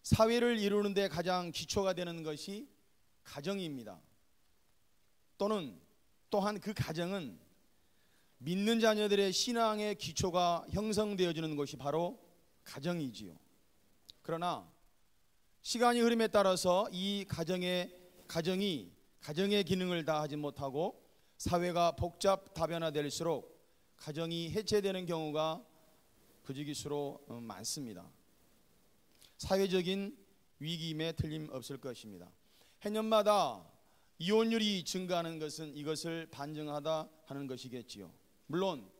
사회를 이루는 데 가장 기초가 되는 것이 가정입니다. 또한 그 가정은 믿는 자녀들의 신앙의 기초가 형성되어지는 것이 바로 가정이지요. 그러나 시간이 흐름에 따라서 이 가정이 가정의 기능을 다하지 못하고 사회가 복잡 다변화될수록 가정이 해체되는 경우가 부지기수로 많습니다. 사회적인 위기임에 틀림없을 것입니다. 해년마다 이혼율이 증가하는 것은 이것을 반증하다 하는 것이겠지요. 물론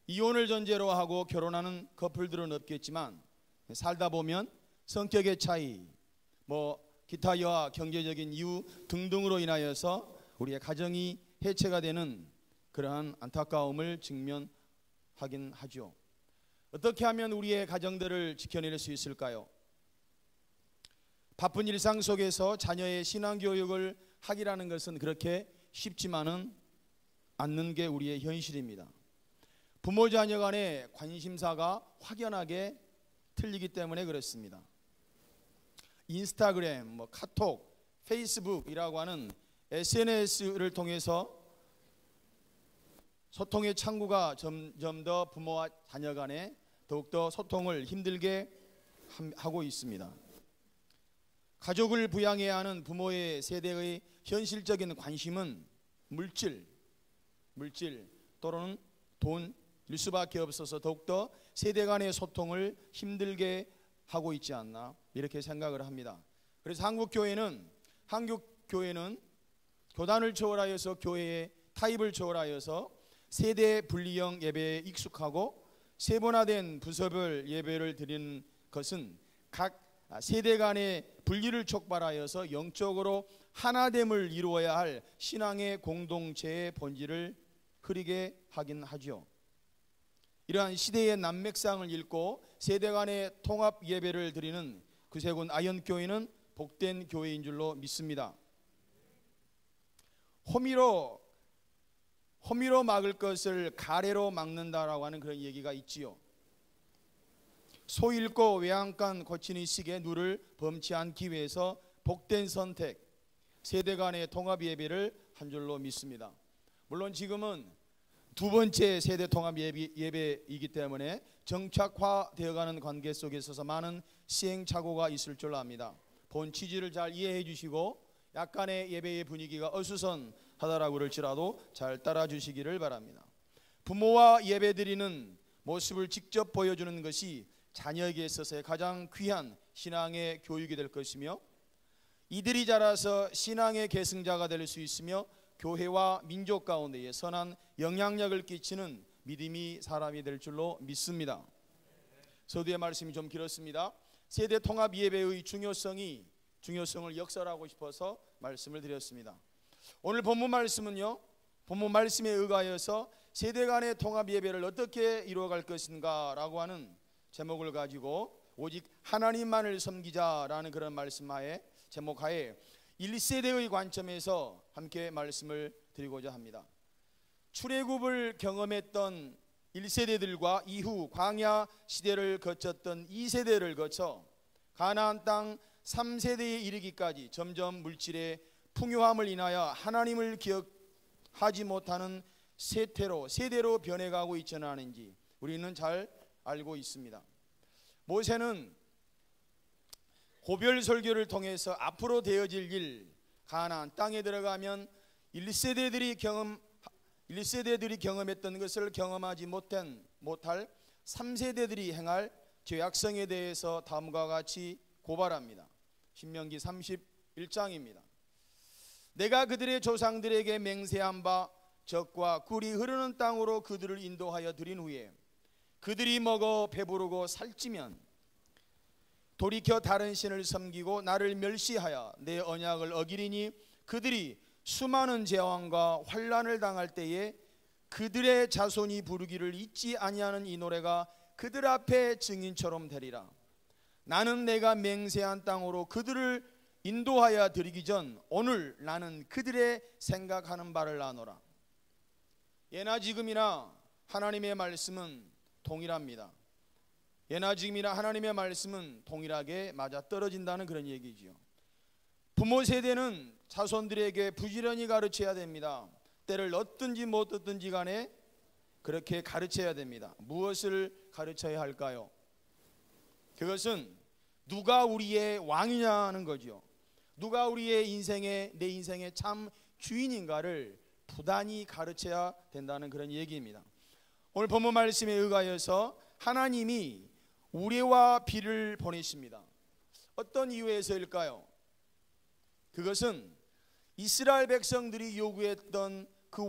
이혼을 전제로 하고 결혼하는 커플들은 없겠지만 살다 보면 성격의 차이, 기타 여하 경제적인 이유 등등으로 인하여서 우리의 가정이 해체가 되는 그러한 안타까움을 직면하긴 하죠. 어떻게 하면 우리의 가정들을 지켜낼 수 있을까요? 바쁜 일상 속에서 자녀의 신앙교육을 하기라는 것은 그렇게 쉽지만은 않는 게 우리의 현실입니다. 부모 자녀 간의 관심사가 확연하게 틀리기 때문에 그렇습니다. 인스타그램, 카톡, 페이스북이라고 하는 SNS를 통해서 소통의 창구가 점점 더 부모와 자녀 간에 더욱더 소통을 힘들게 하고 있습니다. 가족을 부양해야 하는 부모의 세대의 현실적인 관심은 물질 또는 돈일 수밖에 없어서 더욱더 세대 간의 소통을 힘들게 하고 있지 않나 이렇게 생각을 합니다. 그래서 한국 교회는 교단을 초월하여서 교회의 타입을 초월하여서 세대 분리형 예배에 익숙하고 세분화된 부서별 예배를 드리는 것은 각 세대 간의 분리를 촉발하여서 영적으로 하나됨을 이루어야 할 신앙의 공동체의 본질을 흐리게 하긴 하죠. 이러한 시대의 난맥상을 읽고 세대 간의 통합 예배를 드리는 구세군 아현교회는 복된 교회인 줄로 믿습니다. 호미로 막을 것을 가래로 막는다라고 하는 그런 얘기가 있지요. 소 잃고 외양간 고치는 시기에 누를 범치 않기 위해서 복된 선택, 세대 간의 통합 예배를 한 줄로 믿습니다. 물론 지금은 두 번째 세대 통합 예배이기 때문에 정착화되어가는 관계 속에 있어서 많은 시행착오가 있을 줄 압니다. 본 취지를 잘 이해해 주시고 약간의 예배의 분위기가 어수선하다라고 그럴지라도 잘 따라 주시기를 바랍니다. 부모와 예배드리는 모습을 직접 보여주는 것이 자녀에게 있어서의 가장 귀한 신앙의 교육이 될 것이며 이들이 자라서 신앙의 계승자가 될 수 있으며 교회와 민족 가운데에 선한 영향력을 끼치는 믿음이 사람이 될 줄로 믿습니다. 서두의 말씀이 좀 길었습니다. 세대 통합 예배의 중요성을 역설하고 싶어서 말씀을 드렸습니다. 오늘 본문 말씀은요, 본문 말씀에 의하여서 세대 간의 통합 예배를 어떻게 이루어갈 것인가 라고 하는 제목을 가지고 오직 하나님만을 섬기자라는 그런 말씀하에 제목하에 1세대의 관점에서 함께 말씀을 드리고자 합니다. 출애굽을 경험했던 1세대들과 이후 광야 시대를 거쳤던 2세대를 거쳐 가나안 땅 3세대에 이르기까지 점점 물질의 풍요함을 인하여 하나님을 기억하지 못하는 세대로 변해가고 있지는 않은지 우리는 잘 알고 있습니다. 모세는 고별 설교를 통해서 앞으로 되어질 일, 가나안 땅에 들어가면 1세대들이 경험했던 것을 경험하지 못할 3세대들이 행할 죄악성에 대해서 다음과 같이 고발합니다. 신명기 31장입니다. 내가 그들의 조상들에게 맹세한 바 젖과 꿀이 흐르는 땅으로 그들을 인도하여 드린 후에 그들이 먹어 배부르고 살찌면 돌이켜 다른 신을 섬기고 나를 멸시하여 내 언약을 어기리니 그들이 수많은 재앙과 환난을 당할 때에 그들의 자손이 부르기를 잊지 아니하는 이 노래가 그들 앞에 증인처럼 되리라. 나는 내가 맹세한 땅으로 그들을 인도하여 드리기 전 오늘 나는 그들의 생각하는 바를 아노라. 예나 지금이나 하나님의 말씀은 동일합니다. 예나 지금이나 하나님의 말씀은 동일하게 맞아떨어진다는 그런 얘기지요. 부모 세대는 자손들에게 부지런히 가르쳐야 됩니다. 때를 얻든지 못 얻든지 간에 그렇게 가르쳐야 됩니다. 무엇을 가르쳐야 할까요? 그것은 누가 우리의 왕이냐는 거죠. 누가 우리의 내 인생의 참 주인인가를 부단히 가르쳐야 된다는 그런 얘기입니다. 오늘 본문 말씀에 의하여서 하나님이 우레와 빌을 보내십니다. 어떤 이유에서일까요? 그것은 이스라엘 백성들이 요구했던 그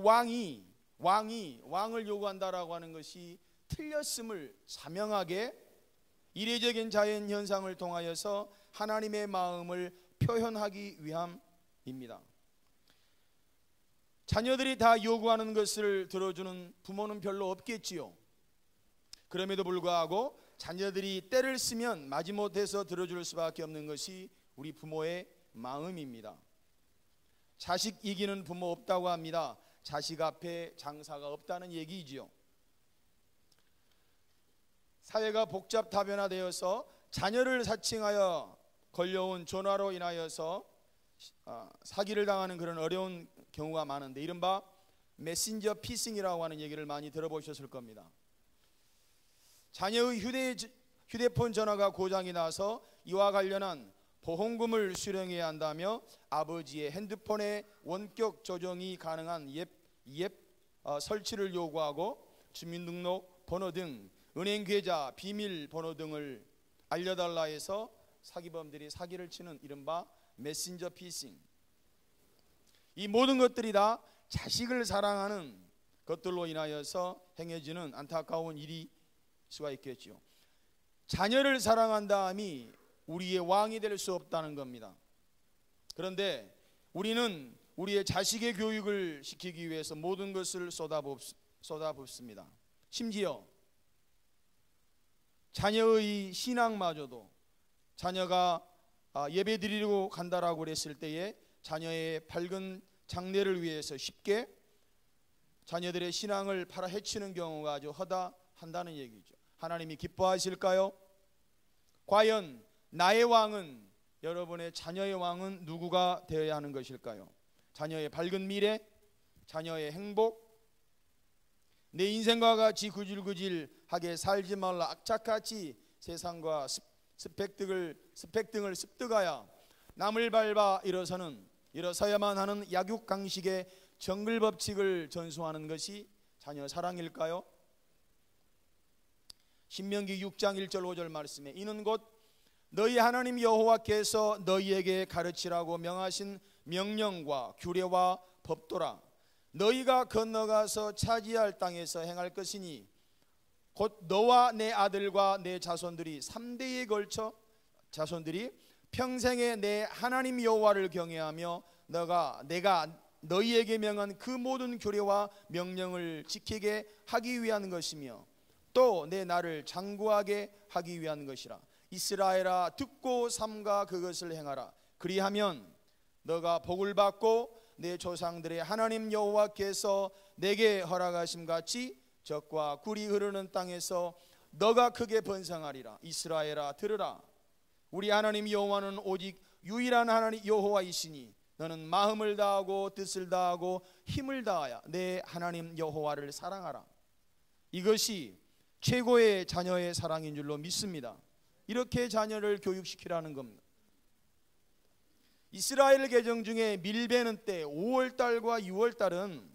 왕을 요구한다라고 하는 것이 틀렸음을 자명하게 이례적인 자연 현상을 통하여서 하나님의 마음을 표현하기 위함입니다. 자녀들이 다 요구하는 것을 들어주는 부모는 별로 없겠지요. 그럼에도 불구하고 자녀들이 때를 쓰면 마지못해서 들어줄 수밖에 없는 것이 우리 부모의 마음입니다. 자식 이기는 부모 없다고 합니다. 자식 앞에 장사가 없다는 얘기이지요. 사회가 복잡 다변화되어서 자녀를 사칭하여 걸려온 전화로 인하여서 사기를 당하는 그런 어려운 경우가 많은데, 이른바 메신저 피싱이라고 하는 얘기를 많이 들어보셨을 겁니다. 자녀의 휴대폰 전화가 고장이 나서 이와 관련한 보험금을 수령해야 한다며 아버지의 핸드폰에 원격 조정이 가능한 앱 설치를 요구하고 주민등록 번호 등 은행 계좌 비밀번호 등을 알려달라 해서 사기범들이 사기를 치는 이른바 메신저 피싱. 이 모든 것들이 다 자식을 사랑하는 것들로 인하여서 행해지는 안타까운 일이 수가 있겠죠. 자녀를 사랑한다함이 우리의 왕이 될 수 없다는 겁니다. 그런데 우리는 우리의 자식의 교육을 시키기 위해서 모든 것을 쏟아붓습니다. 심지어 자녀의 신앙마저도 자녀가 예배 드리러 간다라고 그랬을 때에 자녀의 밝은 장래를 위해서 쉽게 자녀들의 신앙을 팔아헤치는 경우가 아주 허다한다는 얘기죠. 하나님이 기뻐하실까요? 과연 나의 왕은, 여러분의 자녀의 왕은 누구가 되어야 하는 것일까요? 자녀의 밝은 미래, 자녀의 행복, 내 인생과 같이 구질구질하게 살지 말라. 악착같이 세상과 스펙 등을 습득하여 남을 밟아 일어서야만 하는 약육강식의 정글법칙을 전수하는 것이 자녀 사랑일까요? 신명기 6장 1절 5절 말씀에 이는 곧 너희 하나님 여호와께서 너희에게 가르치라고 명하신 명령과 규례와 법도라. 너희가 건너가서 차지할 땅에서 행할 것이니 곧 너와 내 아들과 내 자손들이 3대에 걸쳐 자손들이 평생에 내 하나님 여호와를 경외하며 내가 너희에게 명한 그 모든 규례와 명령을 지키게 하기 위한 것이며 또 내 나를 장구하게 하기 위한 것이라. 이스라엘아 듣고 삼가 그것을 행하라. 그리하면 너가 복을 받고 내 조상들의 하나님 여호와께서 내게 허락하심 같이 젖과 꿀이 흐르는 땅에서 너가 크게 번성하리라. 이스라엘아 들으라. 우리 하나님 여호와는 오직 유일한 하나님 여호와이시니 너는 마음을 다하고 뜻을 다하고 힘을 다하여 내 하나님 여호와를 사랑하라. 이것이 최고의 자녀의 사랑인 줄로 믿습니다. 이렇게 자녀를 교육시키라는 겁니다. 이스라엘 계정 중에 밀베는 때 5월달과 6월달은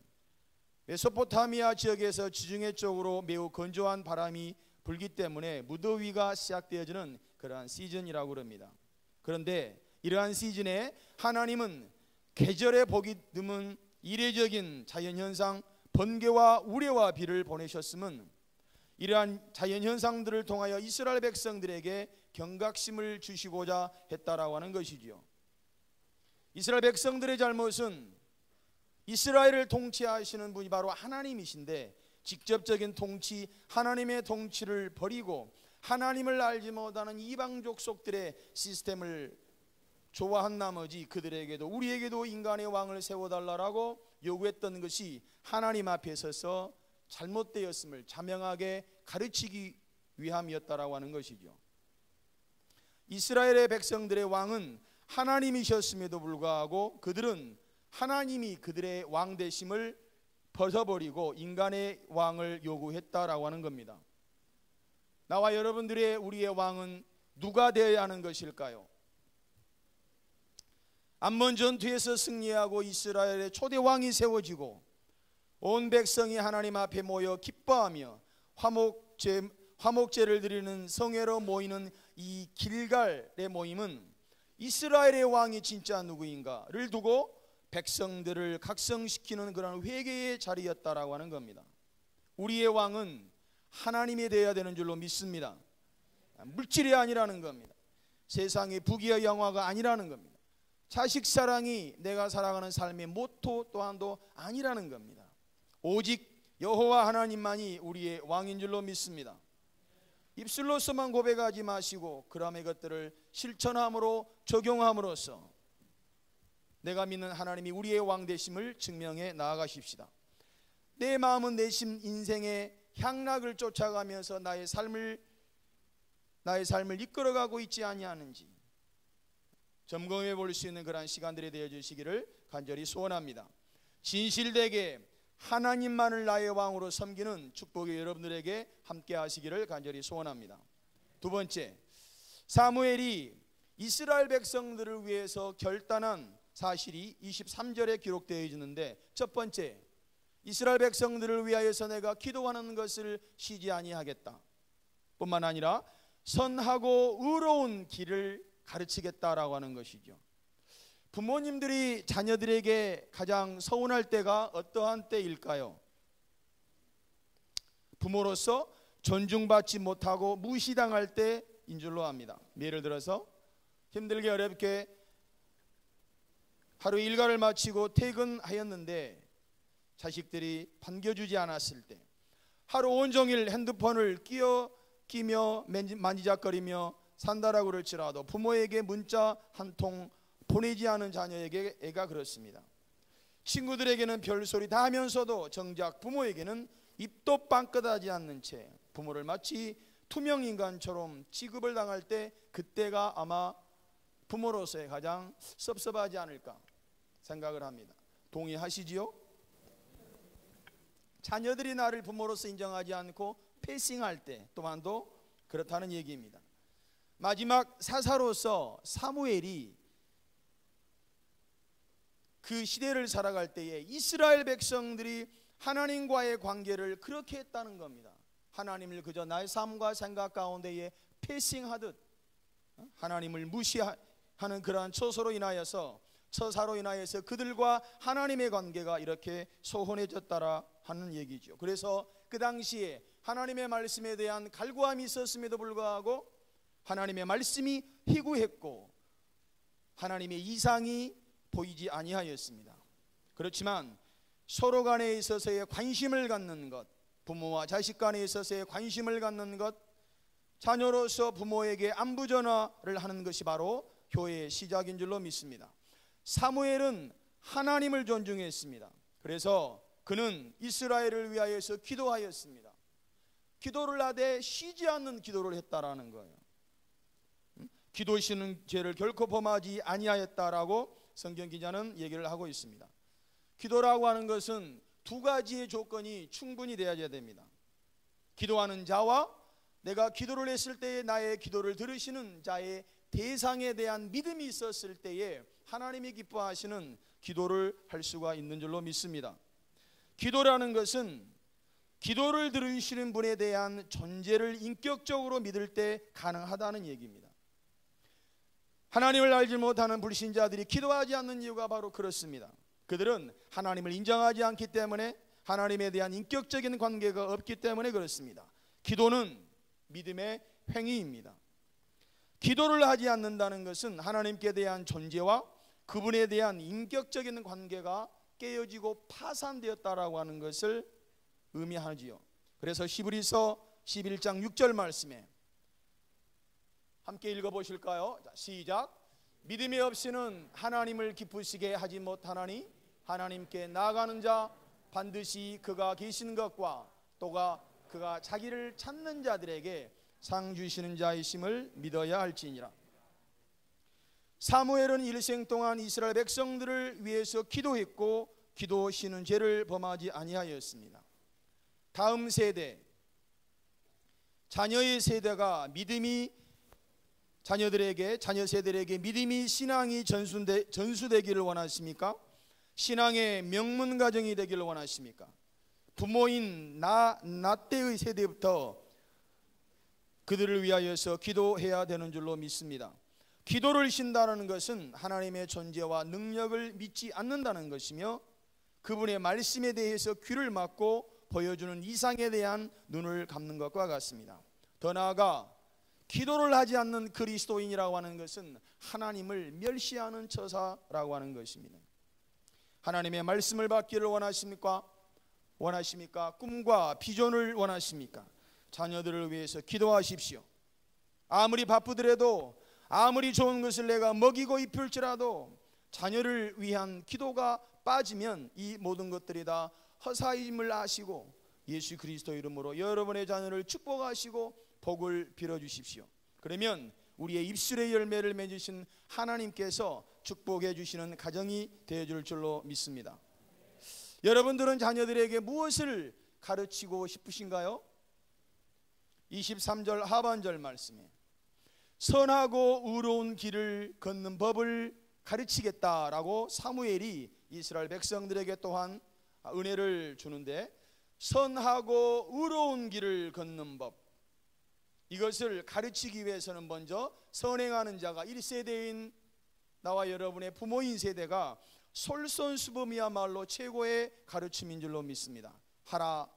메소포타미아 지역에서 지중해 쪽으로 매우 건조한 바람이 불기 때문에 무더위가 시작되어지는 그러한 시즌이라고 합니다. 그런데 이러한 시즌에 하나님은 계절에 보기 드문 이례적인 자연현상 번개와 우레와 비를 보내셨음은 이러한 자연현상들을 통하여 이스라엘 백성들에게 경각심을 주시고자 했다라고 하는 것이지요. 이스라엘 백성들의 잘못은 이스라엘을 통치하시는 분이 바로 하나님이신데 직접적인 통치, 하나님의 통치를 버리고 하나님을 알지 못하는 이방 족속들의 시스템을 좋아한 나머지 그들에게도 우리에게도 인간의 왕을 세워달라고 요구했던 것이 하나님 앞에 서서 잘못되었음을 자명하게 가르치기 위함이었다라고 하는 것이죠. 이스라엘의 백성들의 왕은 하나님이셨음에도 불구하고 그들은 하나님이 그들의 왕 되심을 벗어버리고 인간의 왕을 요구했다라고 하는 겁니다. 나와 여러분들의 우리의 왕은 누가 되어야 하는 것일까요? 암몬 전투에서 승리하고 이스라엘의 초대 왕이 세워지고 온 백성이 하나님 앞에 모여 기뻐하며 화목제를 드리는 성회로 모이는 이 길갈의 모임은 이스라엘의 왕이 진짜 누구인가를 두고 백성들을 각성시키는 그런 회개의 자리였다라고 하는 겁니다. 우리의 왕은 하나님이 되어야 되는 줄로 믿습니다. 물질이 아니라는 겁니다. 세상의 부귀와 영화가 아니라는 겁니다. 자식 사랑이 내가 살아가는 삶의 모토 또한도 아니라는 겁니다. 오직 여호와 하나님만이 우리의 왕인 줄로 믿습니다. 입술로서만 고백하지 마시고 그ram의 것들을 실천함으로 적용함으로써 내가 믿는 하나님이 우리의 왕 되심을 증명해 나아가십시다. 내 마음은 내 인생의 향락을 쫓아가면서 나의 삶을 이끌어가고 있지 아니하는지 점검해 볼 수 있는 그러한 시간들이 되어 주시기를 간절히 소원합니다. 진실되게 하나님만을 나의 왕으로 섬기는 축복이 여러분들에게 함께 하시기를 간절히 소원합니다. 두 번째, 사무엘이 이스라엘 백성들을 위해서 결단한 사실이 23절에 기록되어 있는데, 첫 번째, 이스라엘 백성들을 위하여서 내가 기도하는 것을 쉬지 아니하겠다 뿐만 아니라 선하고 의로운 길을 가르치겠다라고 하는 것이죠. 부모님들이 자녀들에게 가장 서운할 때가 어떠한 때일까요? 부모로서 존중받지 못하고 무시당할 때인 줄로 압니다. 예를 들어서 힘들게 어렵게 하루 일과를 마치고 퇴근하였는데 자식들이 반겨주지 않았을 때, 하루 온종일 핸드폰을 끼며 만지작거리며 산다라고 할지라도 부모에게 문자 한 통 보내지 않은 자녀에게 애가 그렇습니다. 친구들에게는 별소리 다 하면서도 정작 부모에게는 입도 빵긋하지 않는 채 부모를 마치 투명인간처럼 취급을 당할 때, 그때가 아마 부모로서의 가장 섭섭하지 않을까 생각을 합니다. 동의하시지요? 자녀들이 나를 부모로서 인정하지 않고 패싱할 때 또한도 그렇다는 얘기입니다. 마지막 사사로서 사무엘이 그 시대를 살아갈 때에 이스라엘 백성들이 하나님과의 관계를 그렇게 했다는 겁니다. 하나님을 그저 나의 삶과 생각 가운데에 패싱하듯 하나님을 무시하는 그러한 처사로 인하여서 그들과 하나님의 관계가 이렇게 소원해졌다라 하는 얘기죠. 그래서 그 당시에 하나님의 말씀에 대한 갈구함이 있었음에도 불구하고 하나님의 말씀이 희구했고 하나님의 이상이 보이지 아니하였습니다. 그렇지만 서로 간에 있어서의 관심을 갖는 것, 부모와 자식 간에 있어서의 관심을 갖는 것, 자녀로서 부모에게 안부 전화를 하는 것이 바로 교회의 시작인 줄로 믿습니다. 사무엘은 하나님을 존중했습니다. 그래서 그는 이스라엘을 위하여서 기도하였습니다. 기도를 하되 쉬지 않는 기도를 했다라는 거예요. 기도 쉬는 죄를 결코 범하지 아니하였다라고 성경 기자는 얘기를 하고 있습니다. 기도라고 하는 것은 두 가지의 조건이 충분히 되어야 됩니다. 기도하는 자와 내가 기도를 했을 때에 나의 기도를 들으시는 자의 대상에 대한 믿음이 있었을 때에 하나님이 기뻐하시는 기도를 할 수가 있는 줄로 믿습니다. 기도라는 것은 기도를 들으시는 분에 대한 존재를 인격적으로 믿을 때 가능하다는 얘기입니다. 하나님을 알지 못하는 불신자들이 기도하지 않는 이유가 바로 그렇습니다. 그들은 하나님을 인정하지 않기 때문에, 하나님에 대한 인격적인 관계가 없기 때문에 그렇습니다. 기도는 믿음의 행위입니다. 기도를 하지 않는다는 것은 하나님께 대한 존재와 그분에 대한 인격적인 관계가 깨어지고 파산되었다라고 하는 것을 의미하지요. 그래서 히브리서 11장 6절 말씀에 함께 읽어보실까요? 자, 시작. 믿음이 없이는 하나님을 기쁘시게 하지 못하나니 하나님께 나아가는 자 반드시 그가 계신 것과 또 그가 자기를 찾는 자들에게 상 주시는 자이심을 믿어야 할지니라. 사무엘은 일생 동안 이스라엘 백성들을 위해서 기도했고 기도 쉬는 죄를 범하지 아니하였습니다. 다음 세대, 자녀의 세대가 믿음이 자녀 세대에게 믿음이 신앙이 전수되기를 원하십니까? 신앙의 명문 가정이 되기를 원하십니까? 부모인 나 때의 세대부터 그들을 위하여서 기도해야 되는 줄로 믿습니다. 기도를 쉰다는 것은 하나님의 존재와 능력을 믿지 않는다는 것이며 그분의 말씀에 대해서 귀를 막고 보여주는 이상에 대한 눈을 감는 것과 같습니다. 더 나아가 기도를 하지 않는 그리스도인이라고 하는 것은 하나님을 멸시하는 처사라고 하는 것입니다. 하나님의 말씀을 받기를 원하십니까? 꿈과 비전을 원하십니까? 자녀들을 위해서 기도하십시오. 아무리 바쁘더라도, 아무리 좋은 것을 내가 먹이고 입힐지라도 자녀를 위한 기도가 빠지면 이 모든 것들이 다 허사임을 아시고 예수 그리스도 이름으로 여러분의 자녀를 축복하시고 복을 빌어주십시오. 그러면 우리의 입술의 열매를 맺으신 하나님께서 축복해 주시는 가정이 되어줄 줄로 믿습니다. 여러분들은 자녀들에게 무엇을 가르치고 싶으신가요? 23절 하반절 말씀에 선하고 의로운 길을 걷는 법을 가르치겠다라고 사무엘이 이스라엘 백성들에게 또한 은혜를 주는데, 선하고 의로운 길을 걷는 법, 이것을 가르치기 위해서는 먼저 선행하는 자가 1세대인 나와 여러분의 부모인 세대가 솔선수범이야말로 최고의 가르침인 줄로 믿습니다. 하라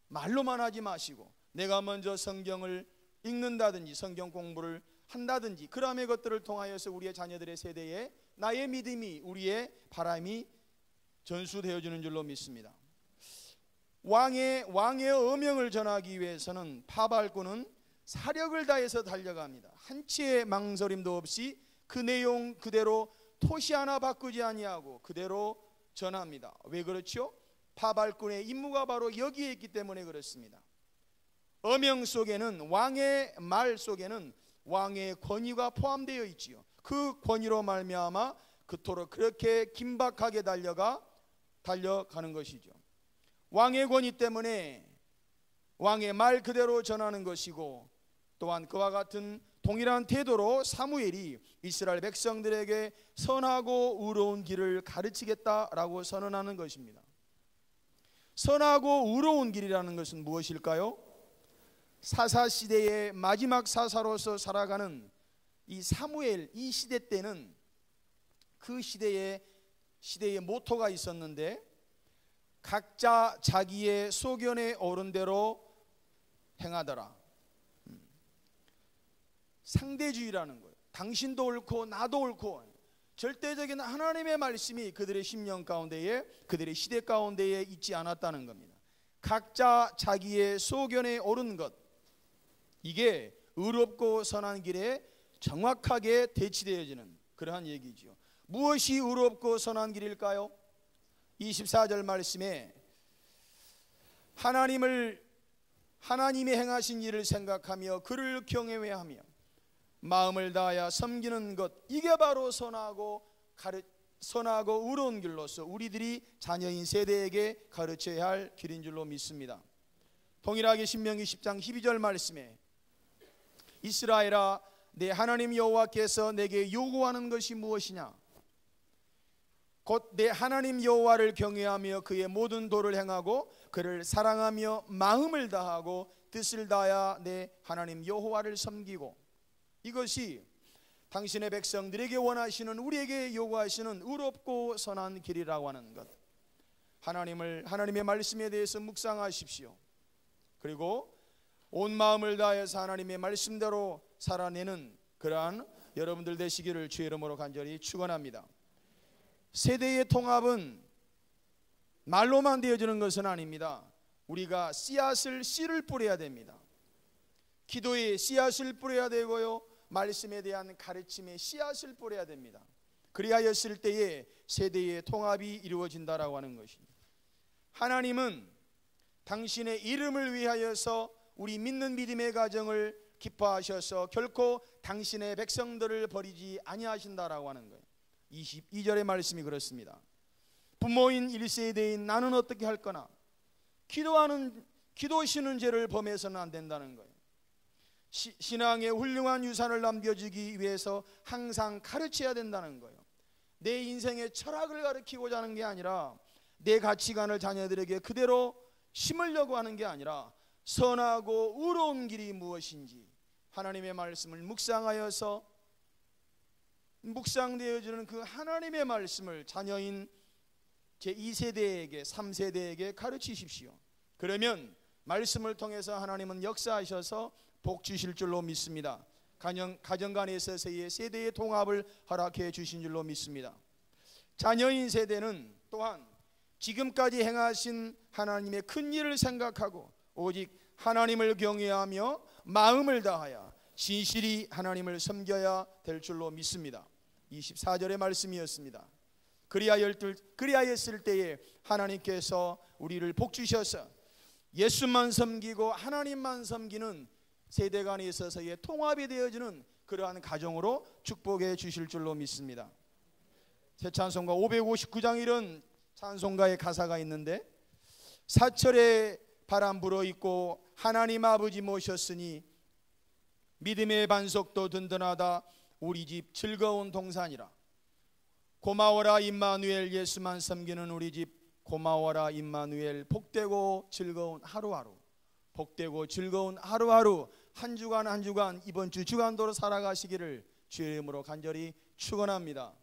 말로만 하지 마시고 내가 먼저 성경을 읽는다든지 성경 공부를 한다든지 그러한 것들을 통하여서 우리의 자녀들의 세대에 나의 믿음이, 우리의 바람이 전수되어지는 줄로 믿습니다. 왕의 어명을 전하기 위해서는 파발꾼은 사력을 다해서 달려갑니다. 한치의 망설임도 없이 그 내용 그대로 토시 하나 바꾸지 아니하고 그대로 전합니다. 왜 그렇죠? 파발꾼의 임무가 바로 여기에 있기 때문에 그렇습니다. 어명 속에는, 왕의 말 속에는 왕의 권위가 포함되어 있지요. 그 권위로 말미암아 그토록 그렇게 긴박하게 달려가는 것이죠. 왕의 권위 때문에 왕의 말 그대로 전하는 것이고, 또한 그와 같은 동일한 태도로 사무엘이 이스라엘 백성들에게 선하고 의로운 길을 가르치겠다라고 선언하는 것입니다. 선하고 의로운 길이라는 것은 무엇일까요? 사사시대의 마지막 사사로서 살아가는 이 사무엘, 이 시대 때는 그 시대의 모토가 있었는데, 각자 자기의 소견에 오른 대로 행하더라. 상대주의라는 거예요. 당신도 옳고 나도 옳고, 절대적인 하나님의 말씀이 그들의 심령 가운데에, 그들의 시대 가운데에 있지 않았다는 겁니다. 각자 자기의 소견에 오른 것, 이게 의롭고 선한 길에 정확하게 대치되어지는 그러한 얘기죠. 무엇이 의롭고 선한 길일까요? 24절 말씀에 하나님이 행하신 일을 생각하며 그를 경외하며 마음을 다하여 섬기는 것, 이게 바로 선하고 의로운 길로서 우리들이 자녀인 세대에게 가르쳐야 할 길인 줄로 믿습니다. 동일하게 신명기 10장 12절 말씀에 이스라엘아, 내 하나님 여호와께서 내게 요구하는 것이 무엇이냐? 곧 내 하나님 여호와를 경외하며 그의 모든 도를 행하고 그를 사랑하며 마음을 다하고 뜻을 다하여 내 하나님 여호와를 섬기고, 이것이 당신의 백성들에게 원하시는, 우리에게 요구하시는 의롭고 선한 길이라고 하는 것. 하나님의 말씀에 대해서 묵상하십시오. 그리고 온 마음을 다해서 하나님의 말씀대로 살아내는 그러한 여러분들 되시기를 주의 이름으로 간절히 축원합니다. 세대의 통합은 말로만 되어지는 것은 아닙니다. 우리가 씨를 뿌려야 됩니다. 기도에 씨앗을 뿌려야 되고요, 말씀에 대한 가르침에 씨앗을 뿌려야 됩니다. 그리하였을 때에 세대의 통합이 이루어진다라고 하는 것입니다. 하나님은 당신의 이름을 위하여서 우리 믿는 믿음의 가정을 기뻐하셔서 결코 당신의 백성들을 버리지 아니하신다라고 하는 거예요. 22절의 말씀이 그렇습니다. 부모인 1세대인 나는 어떻게 할 거나 기도시는 죄를 범해서는 안 된다는 거예요. 신앙의 훌륭한 유산을 남겨주기 위해서 항상 가르쳐야 된다는 거예요. 내 인생의 철학을 가르치고자 하는 게 아니라 내 가치관을 자녀들에게 그대로 심으려고 하는 게 아니라 선하고 의로운 길이 무엇인지 하나님의 말씀을 묵상하여서 묵상되어지는 그 하나님의 말씀을 자녀인 제2세대에게 3세대에게 가르치십시오. 그러면 말씀을 통해서 하나님은 역사하셔서 복 주실 줄로 믿습니다. 가정 간에 있어서의 세대의 통합을 허락해 주신 줄로 믿습니다. 자녀인 세대는 또한 지금까지 행하신 하나님의 큰 일을 생각하고 오직 하나님을 경외하며 마음을 다하여 진실이 하나님을 섬겨야 될 줄로 믿습니다. 24절의 말씀이었습니다. 그리하였을 때에 하나님께서 우리를 복 주셔서 예수만 섬기고 하나님만 섬기는 세대 간에 있어서의 통합이 되어지는 그러한 가정으로 축복해 주실 줄로 믿습니다. 새 찬송가 559장 이런 찬송가의 가사가 있는데 사철에 바람 불어 있고 하나님 아버지 모셨으니 믿음의 반석도 든든하다 우리 집 즐거운 동산이라. 고마워라 임마누엘 예수만 섬기는 우리 집 고마워라 임마누엘. 복되고 즐거운 하루하루, 복되고 즐거운 하루하루, 한 주간 한 주간 이번 주 주간도로 살아가시기를 주의 이름으로 간절히 축원합니다.